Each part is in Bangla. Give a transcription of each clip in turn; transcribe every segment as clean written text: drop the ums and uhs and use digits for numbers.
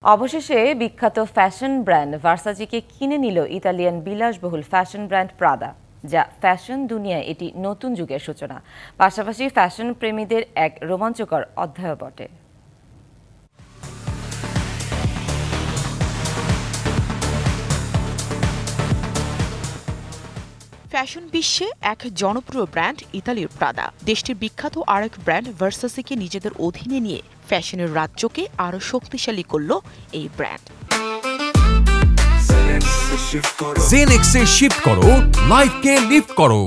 অবশেষে বিখ্যাত ফ্যাশন ব্র্যান্ড ভার্সাচিকে কিনে নিল ইতালিয়ান বিলাসবহুল ফ্যাশন ব্র্যান্ড প্রাদা, যা ফ্যাশন দুনিয়ায় এটি নতুন যুগের সূচনা, পাশাপাশি ফ্যাশন প্রেমীদের এক রোমাঞ্চকর অধ্যায়ও বটে। ফ্যাশন বিশ্বে এক জনপ্রিয় ব্র্যান্ড ইতালির প্রাদা দেশটির বিখ্যাত আরেক ব্র্যান্ড ভার্সাসিকে নিজেদের অধীনে নিয়ে ফ্যাশনের রাজ্যকে আরও শক্তিশালী করল এই ব্র্যান্ড। জেনেক্সে শিফট করো, লাইফকে লিফট করো।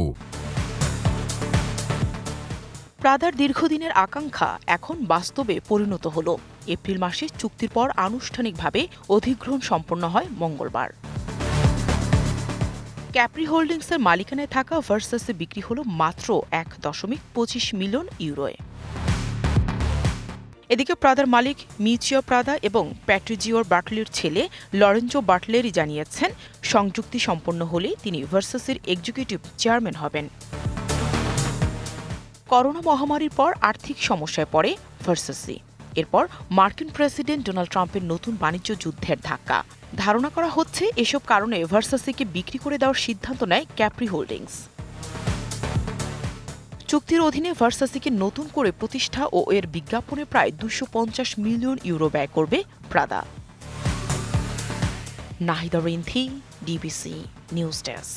প্রাদার দীর্ঘদিনের আকাঙ্ক্ষা এখন বাস্তবে পরিণত হল। এপ্রিল মাসে চুক্তির পর আনুষ্ঠানিকভাবে অধিগ্রহণ সম্পন্ন হয় মঙ্গলবার। ক্যাপ্রি হোল্ডিংসের মালিকানায় থাকা ভার্সাসে বিক্রি হল মাত্র 1.25 মিলিয়ন ইউরোয়। এদিকে প্রাদার মালিক মিউচিও প্রাদা এবং প্যাট্রিজিওর বাটলির ছেলে লরেঞ্জো বাটলেরি জানিয়েছেন, সংযুক্তি সম্পন্ন হলে তিনি ভার্সাসের এক্সিকিউটিভ চেয়ারম্যান হবেন। করোনা মহামারীর পর আর্থিক সমস্যায় পড়ে ভার্সাসি। এরপর মার্কিন প্রেসিডেন্ট ডোনাল্ড ট্রাম্পের নতুন বাণিজ্য যুদ্ধের ধাক্কা। ধারণা করা হচ্ছে এসব কারণে ভার্সাসিকে বিক্রি করে দেওয়ার সিদ্ধান্ত নেয় ক্যাপ্রি হোল্ডিংস। চুক্তির অধীনে ভার্সাসিকে নতুন করে প্রতিষ্ঠা ও এর বিজ্ঞাপনে প্রায় 250 মিলিয়ন ইউরো ব্যয় করবে Prada. Nahida Rinthi, DBC news desk.